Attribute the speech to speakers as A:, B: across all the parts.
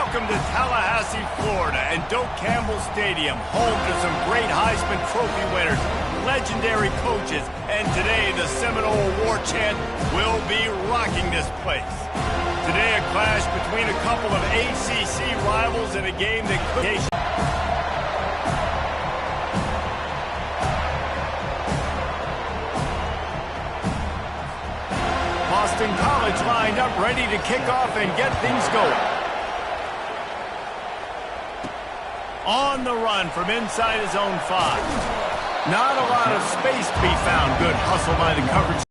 A: Welcome to Tallahassee, Florida, and Doak Campbell Stadium, home to some great Heisman Trophy winners, legendary coaches, and today the Seminole War Chant will be rocking this place. Today a clash between a couple of ACC rivals in a game that could... Boston College lined up ready to kick off and get things going. On the run from inside his own 5. Not a lot of space to be found. Good hustle by the coverage.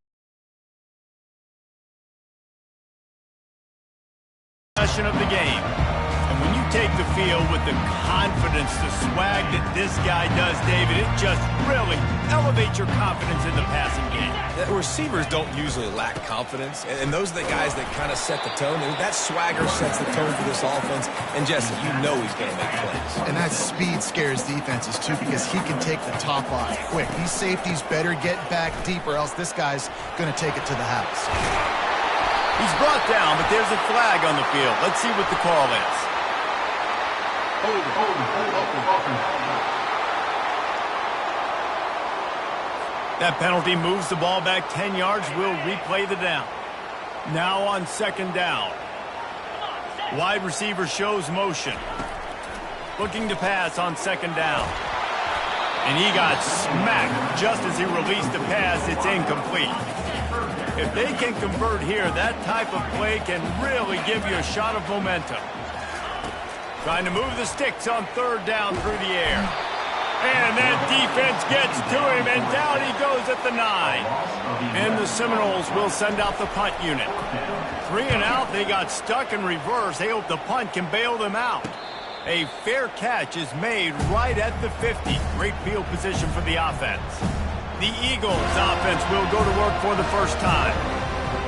A: Of the game. And when you take the field with the confidence, the swag that this guy does, David, it just really elevates your confidence in the passing game.
B: The receivers don't usually lack confidence, and those are the guys that kind of set the tone. And that swagger sets the tone for this offense, and Jesse, you know he's going to make plays.
C: And that speed scares defenses, too, because he can take the top off quick. These safeties better get back deep, or else this guy's going to take it to the house.
A: He's brought down, but there's a flag on the field. Let's see what the call is. That penalty moves the ball back 10 yards. We'll replay the down. Now on second down. Wide receiver shows motion. Looking to pass on second down. And he got smacked just as he released the pass. It's incomplete. If they can convert here, that type of play can really give you a shot of momentum. Trying to move the sticks on third down through the air. And that defense gets to him, and down he goes at the 9. And the Seminoles will send out the punt unit. 3 and out, they got stuck in reverse. They hope the punt can bail them out. A fair catch is made right at the 50. Great field position for the offense. The Eagles offense will go to work for the first time.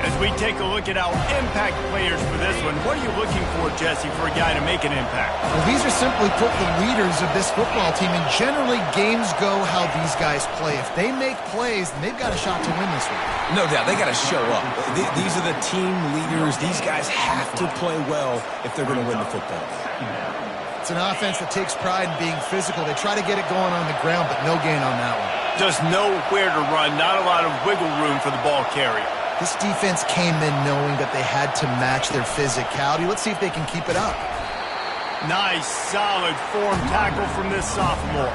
A: As we take a look at our impact players for this one, what are you looking for, Jesse, for a guy to make an impact?
C: Well, these are simply put the leaders of this football team, and generally games go how these guys play. If they make plays, then they've got a shot to win this one.
B: No doubt, they got to show up. These are the team leaders. These guys have to play well if they're going to win the football game.
C: It's an offense that takes pride in being physical. They try to get it going on the ground, but no gain on that one.
A: Just nowhere to run, not a lot of wiggle room for the ball carrier.
C: This defense came in knowing that they had to match their physicality. Let's see if they can keep it up.
A: Nice, solid form tackle from this sophomore.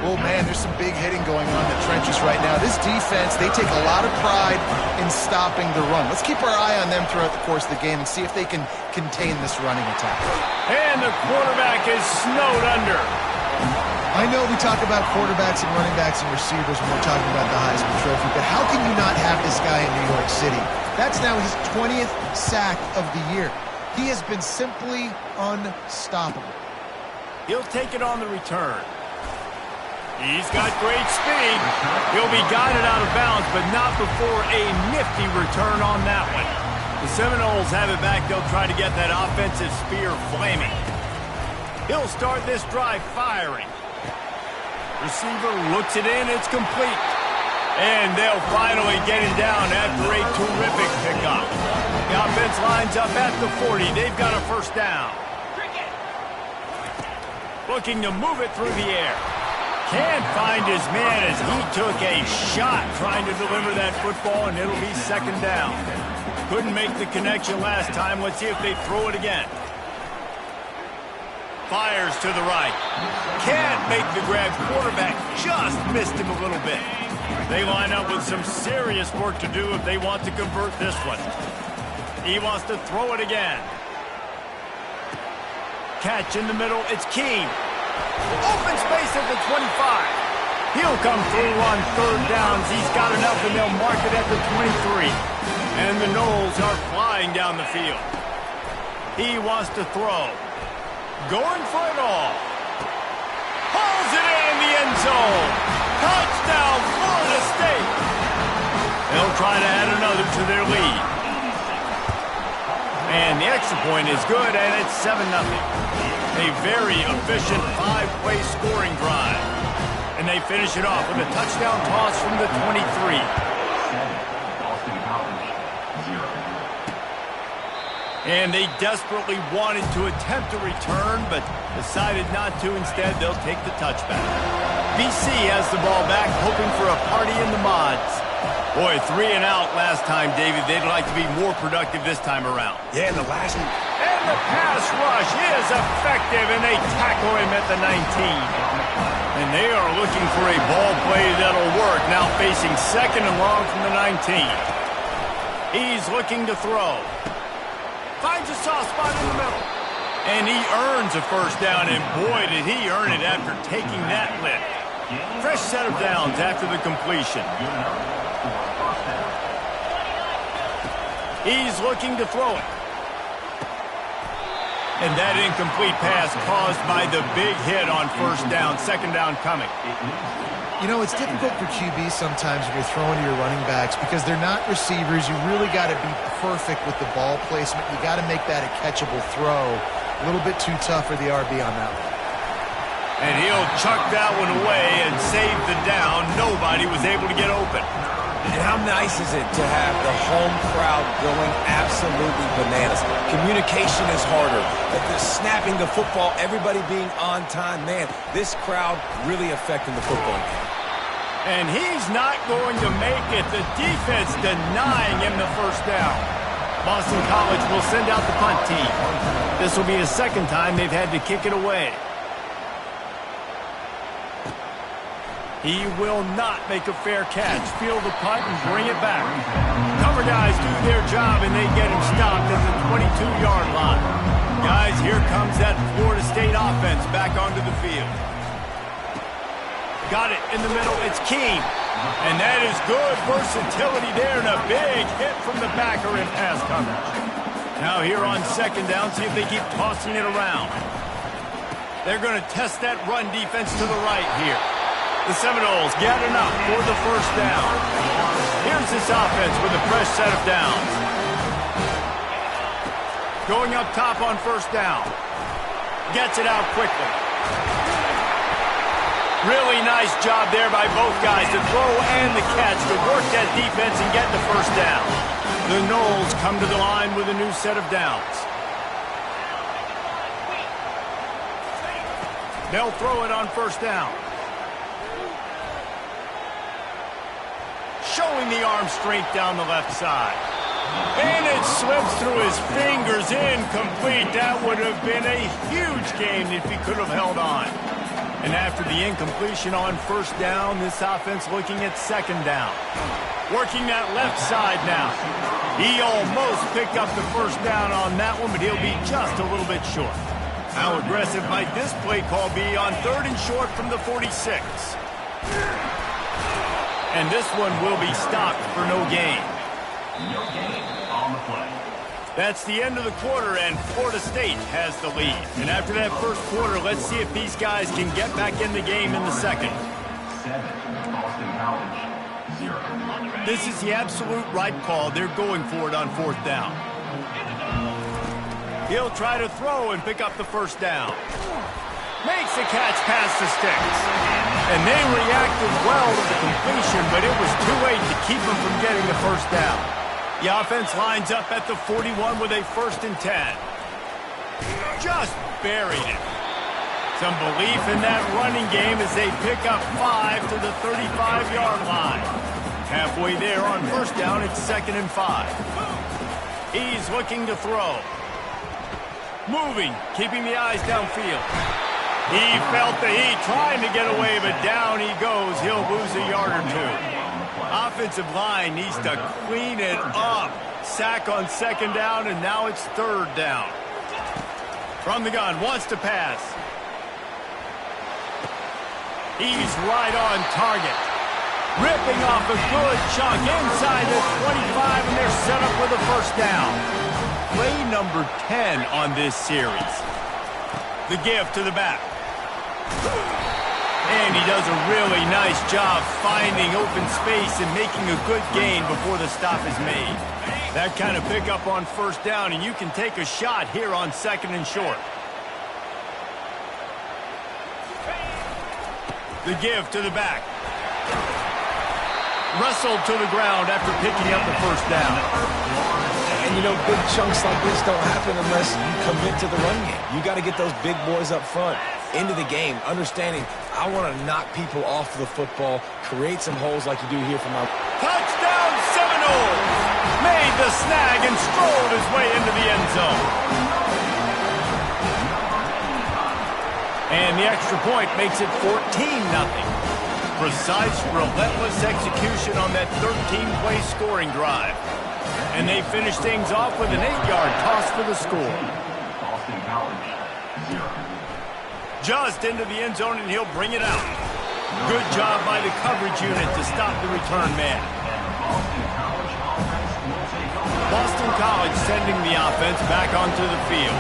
C: Oh, man, there's some big hitting going on in the trenches right now. This defense, they take a lot of pride in stopping the run. Let's keep our eye on them throughout the course of the game and see if they can contain this running attack.
A: And the quarterback is snowed under.
C: I know we talk about quarterbacks and running backs and receivers when we're talking about the Heisman Trophy, but how can you not have this guy in New York City? That's now his 20th sack of the year. He has been simply unstoppable.
A: He'll take it on the return. He's got great speed. He'll be guided out of bounds, but not before a nifty return on that one. The Seminoles have it back. They'll try to get that offensive spear flaming. He'll start this drive firing. Receiver looks it in. It's complete. And they'll finally get him down after a terrific pickup. The offense lines up at the 40. They've got a first down. Looking to move it through the air. Can't find his man as he took a shot trying to deliver that football, and it'll be second down. Couldn't make the connection last time. Let's see if they throw it again. Fires to the right. Can't make the grab. Quarterback just missed him a little bit. They line up with some serious work to do if they want to convert this one. He wants to throw it again. Catch in the middle. It's Keene. Open space at the 25. He'll come through on third downs. He's got enough, and they'll mark it at the 23. And the Noles are flying down the field. He wants to throw. Going for it all. Hauls it in the end zone. Touchdown, Florida State. They'll try to add another to their lead. And the extra point is good, and it's 7-0. A very efficient 5-play scoring drive. And they finish it off with a touchdown toss from the 23. And they desperately wanted to attempt a return, but decided not to. Instead, they'll take the touchback. BC has the ball back, hoping for a party in the mods. Boy, 3 and out last time, David. They'd like to be more productive this time around.
B: Yeah, and the last one.
A: And the pass rush is effective, and they tackle him at the 19. And they are looking for a ball play that'll work, now facing 2nd and long from the 19. He's looking to throw. Finds a soft spot in the middle. And he earns a first down, and boy, did he earn it after taking that lift. Fresh set of downs after the completion. He's looking to throw it. And that incomplete pass caused by the big hit on first down. 2nd down coming.
C: You know, it's difficult for QBs sometimes when you're throwing to your running backs because they're not receivers. You really got to be perfect with the ball placement. You got to make that a catchable throw. A little bit too tough for the RB on that one.
A: And he'll chuck that one away and save the down. Nobody was able to get open.
B: And how nice is it to have the home crowd going absolutely bananas? Communication is harder. The snapping the football, everybody being on time. Man, this crowd really affecting the football game.
A: And he's not going to make it. The defense denying him the first down. Boston College will send out the punt team. This will be the 2nd time they've had to kick it away. He will not make a fair catch. Field the punt and bring it back. Cover guys do their job, and they get him stopped at the 22-yard line. Guys, here comes that Florida State offense back onto the field. Got it in the middle. It's Keene. And that is good versatility there, and a big hit from the backer in pass coverage. Now here on 2nd down, see if they keep tossing it around. They're going to test that run defense to the right here. The Seminoles get enough for the first down. Here's this offense with a fresh set of downs. Going up top on first down. Gets it out quickly. Really nice job there by both guys to throw and the catch to work that defense and get the first down. The Noles come to the line with a new set of downs. They'll throw it on first down. Showing the arm strength down the left side. And it slips through his fingers, incomplete. That would have been a huge gain if he could have held on. And after the incompletion on first down, this offense looking at 2nd down. Working that left side now. He almost picked up the first down on that one, but he'll be just a little bit short. How aggressive might this play call be on 3rd and short from the 46? And this one will be stopped for no gain.
D: No gain on the play.
A: That's the end of the quarter, and Florida State has the lead. And after that first quarter, let's see if these guys can get back in the game in the 2nd.
D: 7, Boston College, 0.
A: This is the absolute right call. They're going for it on 4th down. He'll try to throw and pick up the first down. Makes the catch past the sticks. And they reacted well to the completion, but it was too late to keep them from getting the first down. The offense lines up at the 41 with a 1st and 10. Just buried it. Some belief in that running game as they pick up 5 to the 35-yard line. Halfway there on first down, it's 2nd and 5. He's looking to throw. Moving, keeping the eyes downfield. He felt the heat, trying to get away, but down he goes. He'll lose a yard or 2. Offensive line needs to clean it up. Sack on 2nd down, and now it's 3rd down. From the gun, wants to pass. He's right on target. Ripping off a good chunk inside the 25, and they're set up with a first down. Play number 10 on this series. The give to the back. And he does a really nice job finding open space and making a good gain before the stop is made. That kind of pickup on first down, and you can take a shot here on 2nd and short. The give to the back. Wrestled to the ground after picking up the first down.
B: And, you know, big chunks like this don't happen unless you commit to the run game. You got to get those big boys up front into the game, understanding I want to knock people off the football, create some holes like you do here from our...
A: Touchdown Seminoles! Made the snag and strolled his way into the end zone. And the extra point makes it 14-0. Precise, relentless execution on that 13-play scoring drive. And they finish things off with an 8-yard toss for the score.
D: Boston College, 0.
A: Just into the end zone, and he'll bring it out. Good job by the coverage unit to stop the return man. Boston College sending the offense back onto the field.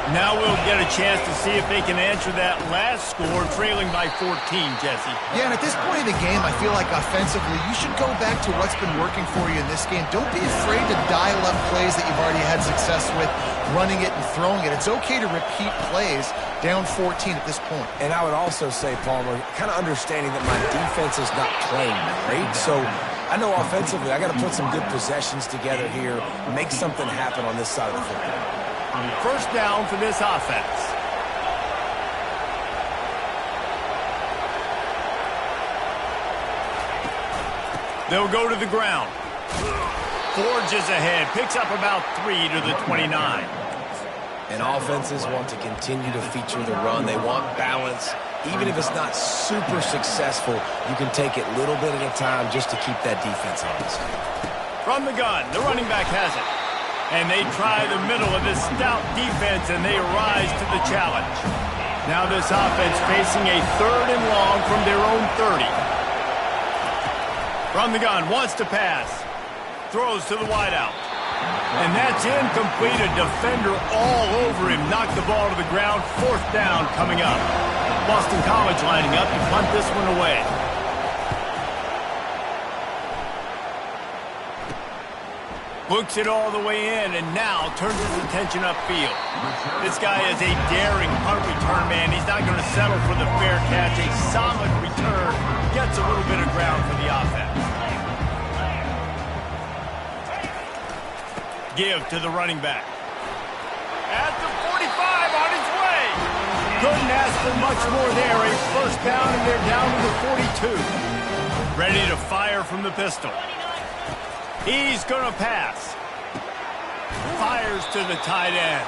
A: Now we'll get a chance to see if they can answer that last score, trailing by 14, Jesse.
C: Yeah, and at this point in the game, I feel like offensively, you should go back to what's been working for you in this game. Don't be afraid to dial up plays that you've already had success with, running it and throwing it. It's okay to repeat plays down 14 at this point.
B: And I would also say, Palmer, kind of understanding that my defense is not playing great, so I know offensively I got to put some good possessions together here, make something happen on this side of the football.
A: First down for this offense. They'll go to the ground. Forges ahead, picks up about 3 to the 29.
B: And offenses want to continue to feature the run. They want balance. Even if it's not super successful, you can take it little bit at a time just to keep that defense honest.
A: From the gun, the running back has it. And they try the middle of this stout defense, and they rise to the challenge. Now this offense facing a 3rd and long from their own 30. From the gun, wants to pass. Throws to the wideout. And that's incomplete. A defender all over him. Knocked the ball to the ground. 4th down coming up. Boston College lining up to punt this one away. Looks it all the way in, and now turns his attention upfield. This guy is a daring punt return man. He's not going to settle for the fair catch. A solid return. Gets a little bit of ground for the offense. Give to the running back. At the 45, on his way. Couldn't ask for much more there. A first down, and they're down to the 42. Ready to fire from the pistol. He's going to pass. Fires to the tight end.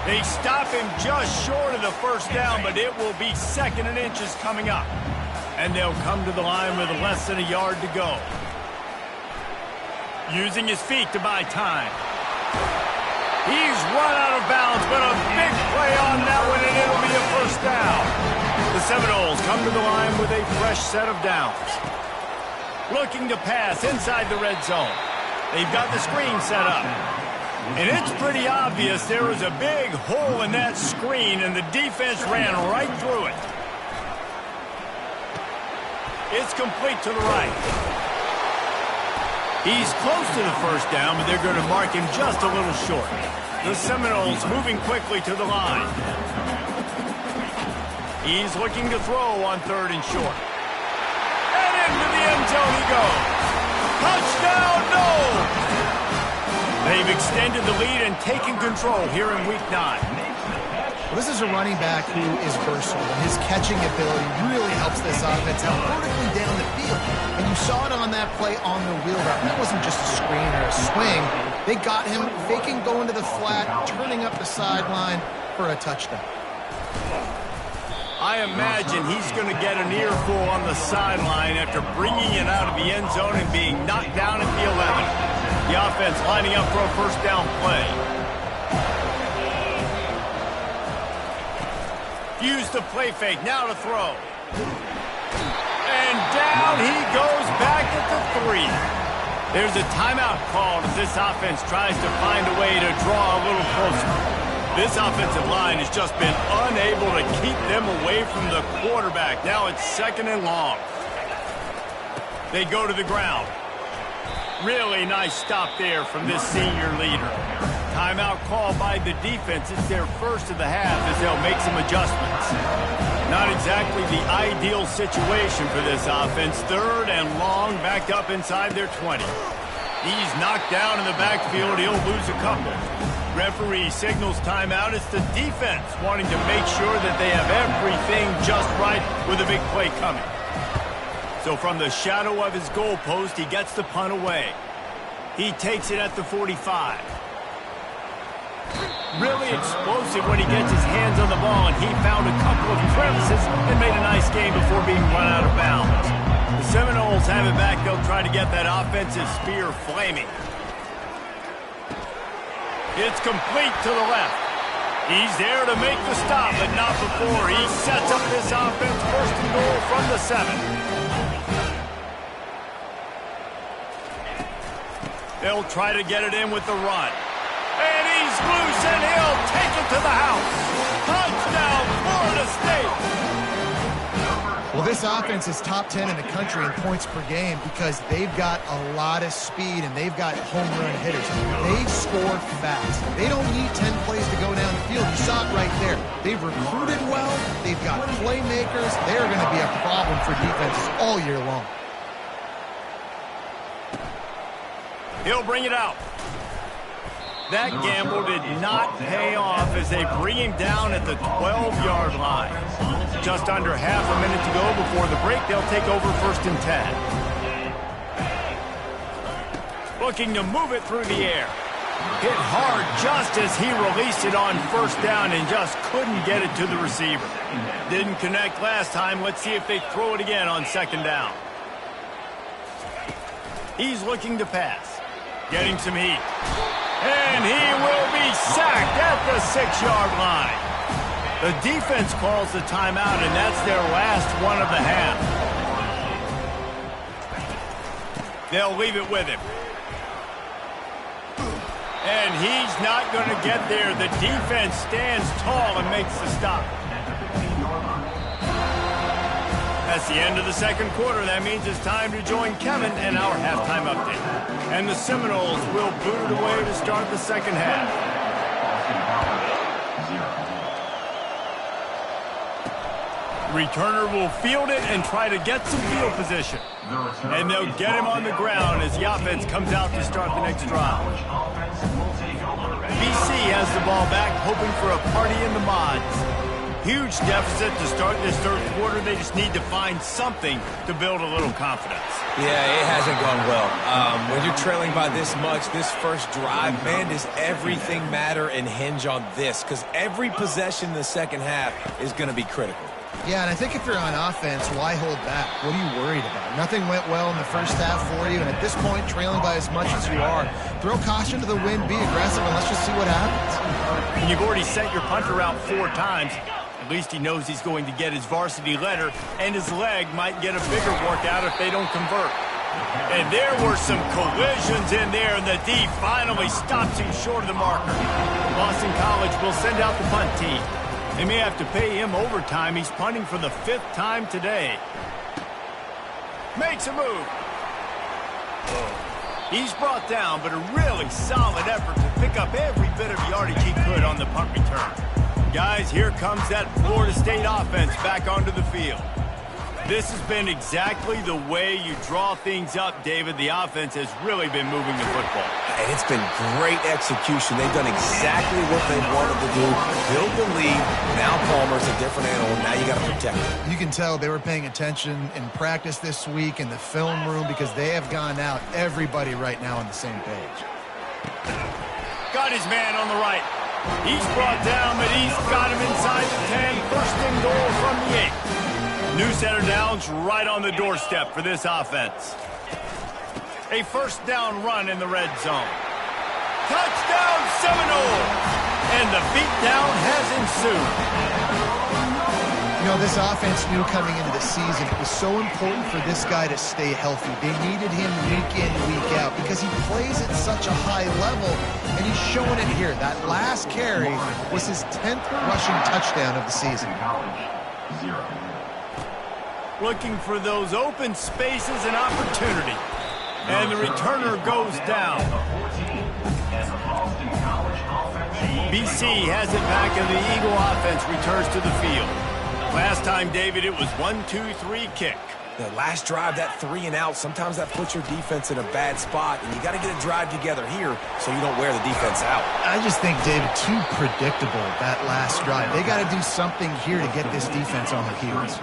A: They stop him just short of the first down, but it will be 2nd and inches coming up. And they'll come to the line with less than a yard to go. Using his feet to buy time. He's run out of bounds, but a big play on that one, and it'll be a first down. The Seminoles come to the line with a fresh set of downs. Looking to pass inside the red zone. They've got the screen set up. And it's pretty obvious there was a big hole in that screen, and the defense ran right through it. It's complete to the right. He's close to the first down, but they're going to mark him just a little short. The Seminoles moving quickly to the line. He's looking to throw on 3rd and short. And into the end zone he goes. Touchdown, no! They've extended the lead and taken control here in Week 9.
C: Well, this is a running back who is versatile. His catching ability really helps this offense out vertically down the field. And you saw it on that play on the wheel route. That wasn't just a screen or a swing. They got him faking going to the flat, turning up the sideline for a touchdown.
A: I imagine he's going to get an earful on the sideline after bringing it out of the end zone and being knocked down at the 11. The offense lining up for a first down play. Use the play fake, now to throw. And down he goes back at the 3. There's a timeout called as this offense tries to find a way to draw a little closer. This offensive line has just been unable to keep them away from the quarterback. Now it's 2nd and long. They go to the ground. Really nice stop there from this senior leader. Timeout call by the defense. It's their first of the half as they'll make some adjustments. Not exactly the ideal situation for this offense. 3rd and long, backed up inside their 20. He's knocked down in the backfield. He'll lose a couple. Referee signals timeout. It's the defense wanting to make sure that they have everything just right with a big play coming. So from the shadow of his goalpost, he gets the punt away. He takes it at the 45. Really explosive when he gets his hands on the ball, and he found a couple of crevices and made a nice game before being run out of bounds. The Seminoles have it back. They'll try to get that offensive spear flaming. It's complete to the left. He's there to make the stop, but not before he sets up this offense. First and goal from the 7. They'll try to get it in with the run. And he's loose, and he'll take it to the house. Touchdown, Florida State.
C: Well, this offense is top 10 in the country in points per game because they've got a lot of speed and they've got home run hitters. They score fast. They don't need 10 plays to go down the field. You saw it right there. They've recruited well. They've got playmakers. They're going to be a problem for defenses all year long.
A: He'll bring it out. That gamble did not pay off as they bring him down at the 12-yard line. Just under half a minute to go before the break. They'll take over 1st and 10. Looking to move it through the air. Hit hard just as he released it on 1st down and just couldn't get it to the receiver. Didn't connect last time. Let's see if they throw it again on 2nd down. He's looking to pass. Getting some heat. And he will be sacked at the 6-yard line. The defense calls the timeout, and that's their last one of the half. They'll leave it with him. And he's not going to get there. The defense stands tall and makes the stop. That's the end of the 2nd quarter. That means it's time to join Kevin and our halftime update. And the Seminoles will boot it away to start the 2nd half. Returner will field it and try to get some field position. And they'll get him on the ground as the offense comes out to start the next drive. BC has the ball back, hoping for a party in the mods. Huge deficit to start this 3rd quarter. They just need to find something to build a little confidence.
B: Yeah, it hasn't gone well. When you're trailing by this much, this first drive, man, does everything matter and hinge on this? Because every possession in the 2nd half is going to be critical.
C: Yeah, and I think if you're on offense, why hold back? What are you worried about? Nothing went well in the first half for you, and at this point, trailing by as much as you are, throw caution to the wind, be aggressive, and let's just see what happens.
A: And you've already sent your punter out 4 times. At least he knows he's going to get his varsity letter, and his leg might get a bigger workout if they don't convert. And there were some collisions in there, and the D finally stops him short of the marker. Boston College will send out the punt team. They may have to pay him overtime. He's punting for the 5th time today. Makes a move. He's brought down, but a really solid effort to pick up every bit of yardage he could on the punt return. Guys, here comes that Florida State offense back onto the field. This has been exactly the way you draw things up, David. The offense has really been moving the football.
B: And it's been great execution. They've done exactly what they wanted to do. Build the lead. Now Palmer's a different animal. Now you got to protect him.
C: You can tell they were paying attention in practice this week in the film room because they have gone out, everybody right now on the same page.
A: Got his man on the right. He's brought down, but he's got him inside the 10. 1st and goal from the 8. New set of downs right on the doorstep for this offense. A 1st down run in the red zone. Touchdown Seminoles! And the beatdown has ensued.
C: You know, this offense knew coming into the season it was so important for this guy to stay healthy. They needed him week in, week out because he plays at such a high level, and he's showing it here. That last carry was his 10th rushing touchdown of the season.
A: Looking for those open spaces and opportunity. And the returner goes down. BC has it back, and the Eagle offense returns to the field. Last time, David, it was 1-2-3 kick.
B: The last drive, that 3 and out, sometimes that puts your defense in a bad spot, and you got to get a drive together here so you don't wear the defense out.
C: I just think, David, too predictable, that last drive. They got to do something here to get this defense on their heels.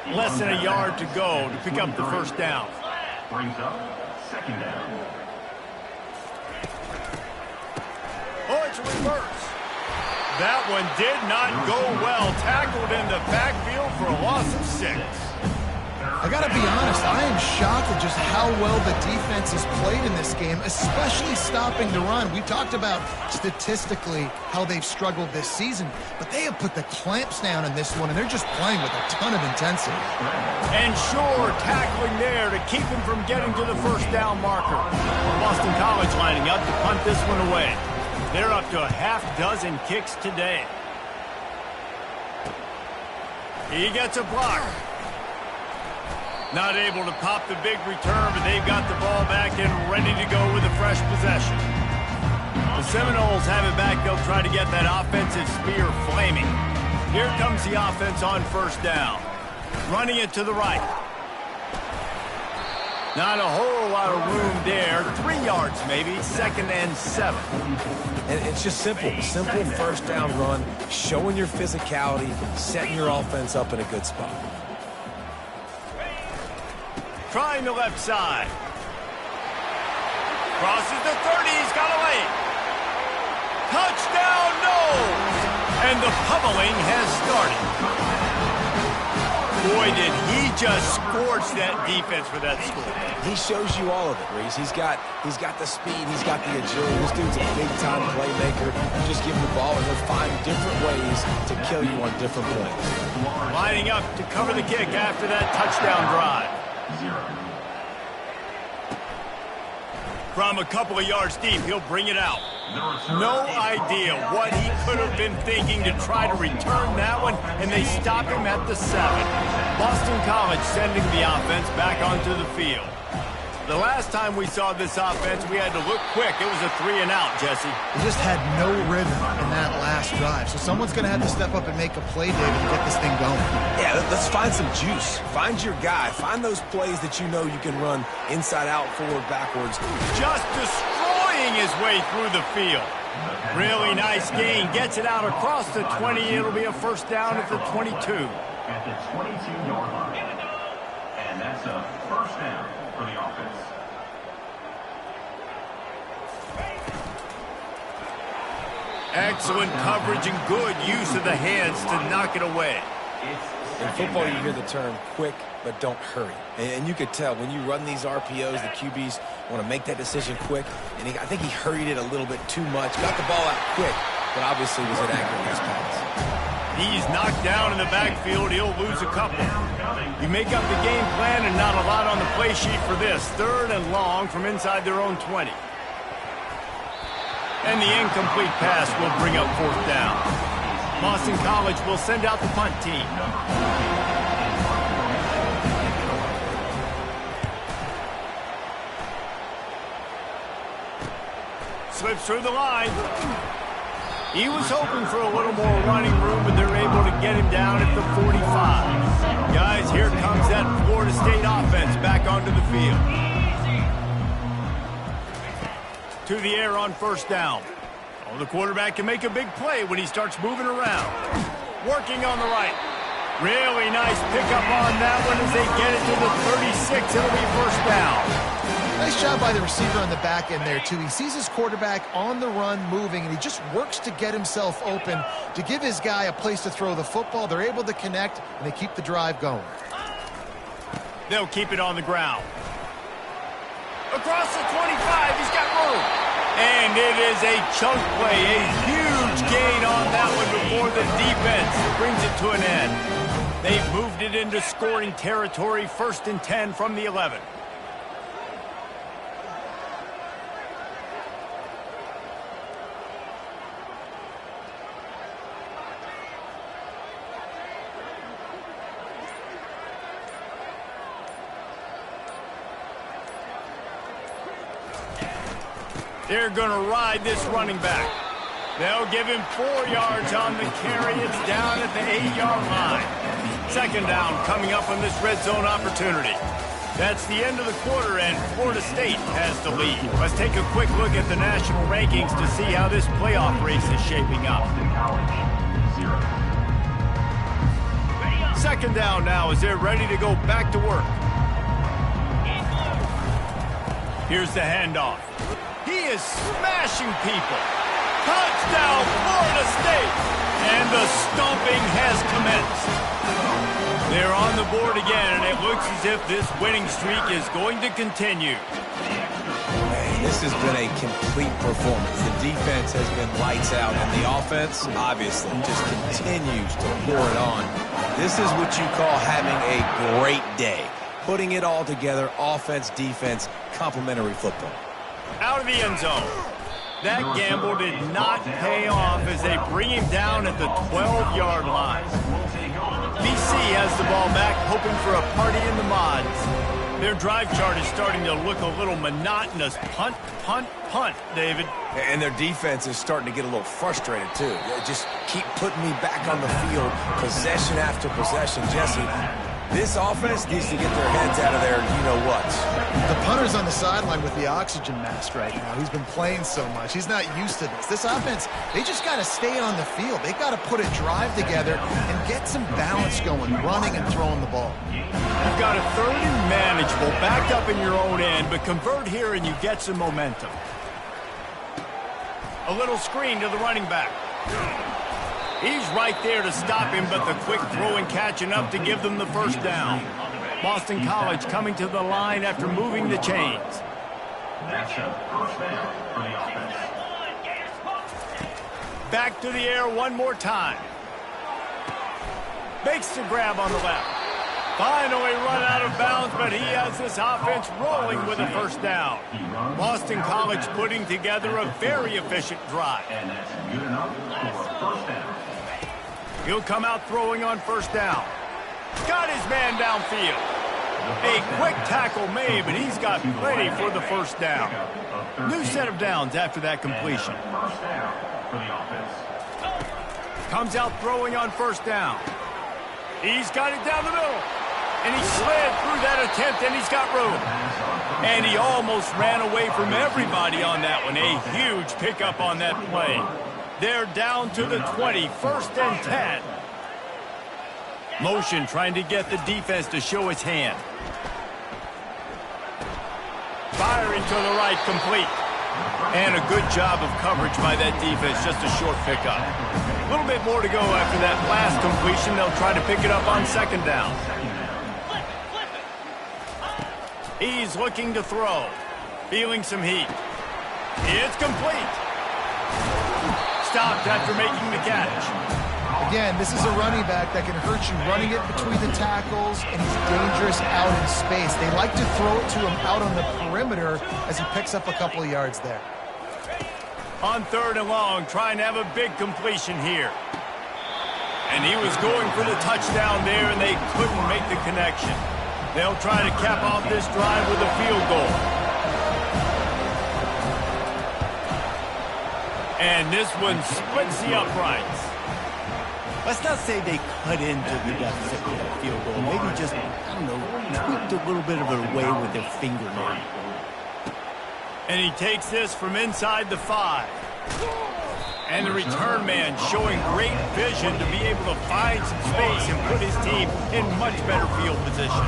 A: Less than a yard to go to pick up the first down.
D: Brings up second down.
A: Oh, it's a reverse. That one did not go well. Tackled in the backfield for a loss of 6.
C: I got to be honest, I am shocked at just how well the defense has played in this game, especially stopping the run. We talked about statistically how they've struggled this season, but they have put the clamps down in this one, and they're just playing with a ton of intensity.
A: And sure, tackling there to keep him from getting to the first down marker. Boston College lining up to punt this one away. They're up to a half-dozen kicks today. He gets a block. Not able to pop the big return, but they've got the ball back and ready to go with a fresh possession. The Seminoles have it back. They'll try to get that offensive spear flaming. Here comes the offense on first down. Running it to the right. Not a whole lot of room there. 3 yards maybe, 2nd and 7.
B: And it's just simple first down run, showing your physicality, setting your offense up in a good spot.
A: Trying the left side. Crosses the 30, he's got a lane. Touchdown, no! And the pummeling has started. Boy, did he just scorch that defense for that score.
B: He shows you all of it, Reese. He's got the speed, he's got the agility. This dude's a big-time playmaker. You just give him the ball, and he'll find different ways to kill you on different plays.
A: Lining up to cover the kick after that touchdown drive. From a couple of yards deep, he'll bring it out. No idea what he could have been thinking to try to return that one, and they stop him at the 7. Boston College sending the offense back onto the field. The last time we saw this offense, we had to look quick. It was a 3 and out, Jesse.
C: They just had no rhythm in that last drive. So someone's going to have to step up and make a play, David, to get this thing going.
B: Yeah, let's find some juice. Find your guy. Find those plays that you know you can run inside out, forward, backwards.
A: Just destroying his way through the field. Really nice gain. Gets it out across the 20. It'll be a first down at the 22.
D: At the 22-yard line. And that's a first down for the offense.
A: Excellent coverage and good use of the hands to knock it away.
B: In football, you hear the term quick, but don't hurry. And you could tell when you run these RPOs, the QBs want to make that decision quick. And I think he hurried it a little bit too much. Got the ball out quick, but obviously was inaccurate in his pass.
A: He's knocked down in the backfield. He'll lose a couple. You make up the game plan and not a lot on the play sheet for this. 3rd and long from inside their own 20. And the incomplete pass will bring up 4th down. Boston College will send out the punt team. Slips through the line. He was hoping for a little more running room, but they're able to get him down at the 45. Guys, here comes that Florida State offense back onto the field. To the air on first down. Oh, the quarterback can make a big play when he starts moving around. Working on the right. Really nice pickup on that one as they get it to the 36. It'll be first down.
C: Nice job by the receiver on the back end there, too. He sees his quarterback on the run moving, and he just works to get himself open to give his guy a place to throw the football. They're able to connect, and they keep the drive going.
A: They'll keep it on the ground. Across the 25, he's got room. And it is a chunk play, a huge gain on that one before the defense brings it to an end. They've moved it into scoring territory, 1st and 10 from the 11. They're going to ride this running back. They'll give him 4 yards on the carry. It's down at the 8-yard line. Second down coming up on this red zone opportunity. That's the end of the quarter, and Florida State has the lead. Let's take a quick look at the national rankings to see how this playoff race is shaping up. Second down now as they're ready to go back to work. Here's the handoff. He is smashing people. Touchdown, Florida State! And the stomping has commenced. They're on the board again, and it looks as if this winning streak is going to continue.
B: Man, this has been a complete performance. The defense has been lights out, and the offense, obviously, just continues to pour it on. This is what you call having a great day. Putting it all together, offense, defense, complimentary football.
A: Out of the end zone. That gamble did not pay off as they bring him down at the 12-yard line. BC has the ball back, hoping for a party in the mods. Their drive chart is starting to look a little monotonous. Punt, punt, punt, David.
B: And their defense is starting to get a little frustrated, too. They just keep putting me back on the field, possession after possession. Jesse, this offense needs to get their heads out of there, you-know-what.
C: The punter's on the sideline with the oxygen mask right now. He's been playing so much. He's not used to this. This offense, they just got to stay on the field. They got to put a drive together and get some balance going, running and throwing the ball.
A: You've got a third and manageable, backed up in your own end, but convert here and you get some momentum. A little screen to the running back. He's right there to stop him, but the quick throw and catch enough to give them the first down. Boston College coming to the line after moving the chains.
D: That's a first down for the offense.
A: Back to the air one more time. Makes the grab on the left. Finally run out of bounds, but he has this offense rolling with a first down. Boston College putting together a very efficient drive.
D: And that's good enough for a first down.
A: He'll come out throwing on first down. Got his man downfield. A quick tackle made, but he's got plenty for the first down. New set of downs after that completion.
D: First down for the offense.
A: Comes out throwing on first down. He's got it down the middle. And he slid through that attempt, and he's got room. And he almost ran away from everybody on that one. A huge pickup on that play. They're down to the 20, first and 10. Motion trying to get the defense to show its hand. Firing to the right, complete. And a good job of coverage by that defense, just a short pickup. A little bit more to go after that last completion. They'll try to pick it up on second down. He's looking to throw. Feeling some heat. It's complete. Stopped after making the catch.
C: Again, this is a running back that can hurt you running it between the tackles, and he's dangerous out in space. They like to throw it to him out on the perimeter as he picks up a couple of yards there.
A: On third and long, trying to have a big completion here. And he was going for the touchdown there, and they couldn't make the connection. They'll try to cap off this drive with a field goal. And this one splits the uprights. Let's not say they cut into the deficit with a field goal. Maybe just, I don't know, tweaked a little bit of it away with their fingernail. And he takes this from inside the 5. And the return man showing great vision to be able to find some space and put his team in much better field position.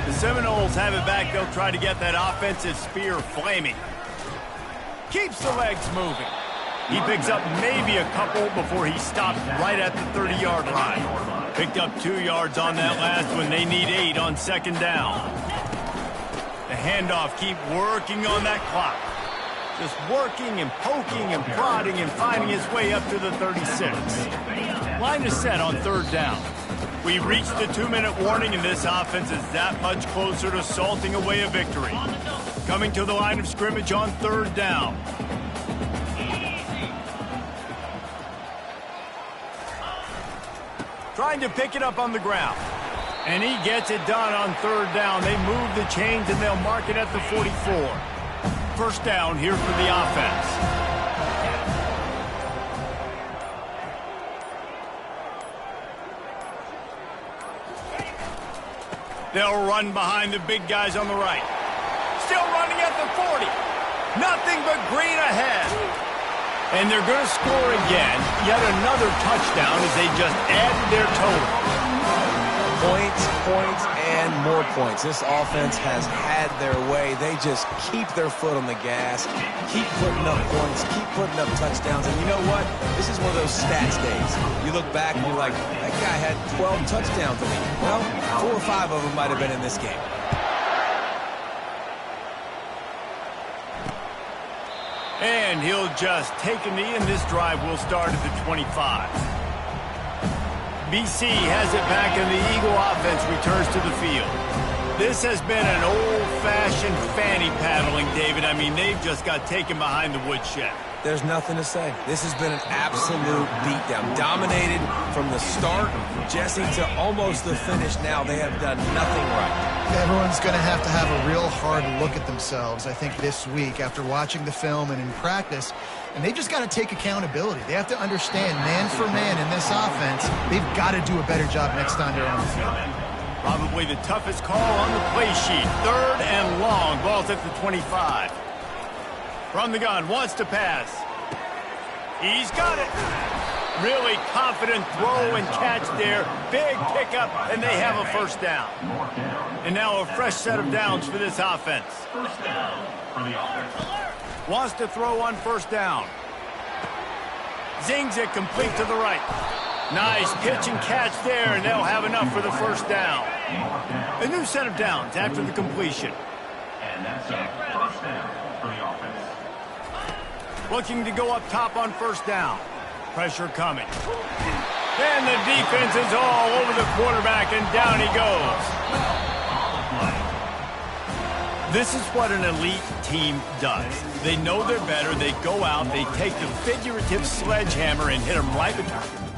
A: The Seminoles have it back. They'll try to get that offensive spear flaming. Keeps the legs moving. He picks up maybe a couple before he stops right at the 30-yard line. Picked up 2 yards on that last one. They need 8 on second down. The handoff, keep working on that clock. Just working and poking and prodding and finding his way up to the 36. Line is set on third down. We reached the 2-minute warning, and this offense is that much closer to salting away a victory. Coming to the line of scrimmage on third down. Trying to pick it up on the ground. And he gets it done on third down. They move the chains, and they'll mark it at the 44. First down here for the offense. They'll run behind the big guys on the right. Still running at the 40. Nothing but green ahead. And they're going to score again. Yet another touchdown as they just added their total.
B: Points, points, and more points. This offense has had their way. They just keep their foot on the gas, keep putting up points, keep putting up touchdowns. And you know what? This is one of those stats days. You look back and you're like, that guy had 12 touchdowns. I mean, well, 4 or 5 of them might have been in this game.
A: And he'll just take a knee, and this drive will start at the 25. BC has it back, and the Eagle offense returns to the field. This has been an old-fashioned fanny paddling, David. I mean, they've just got taken behind the woodshed.
B: There's nothing to say. This has been an absolute beatdown. Dominated from the start, Jesse, to almost the finish now. They have done nothing right.
C: Everyone's going to have a real hard look at themselves, I think, this week after watching the film and in practice. And they just got to take accountability. They have to understand, man for man in this offense, they've got to do a better job next time they're on the field.
A: Probably the toughest call on the play sheet. 3rd and long. Ball's at the 25. From the gun, wants to pass. He's got it. Really confident throw and catch there. Big pickup, and they have a first down. And now a fresh set of downs for this offense.
D: First down for the offense.
A: Wants to throw on first down. Zings it complete to the right. Nice pitch and catch there, and they'll have enough for the first down. A new set of downs after the completion.
D: And that's a first down for the offense.
A: Looking to go up top on first down. Pressure coming. And the defense is all over the quarterback, and down he goes. This is what an elite team does. They know they're better. They go out. They take the figurative sledgehammer and hit them right between.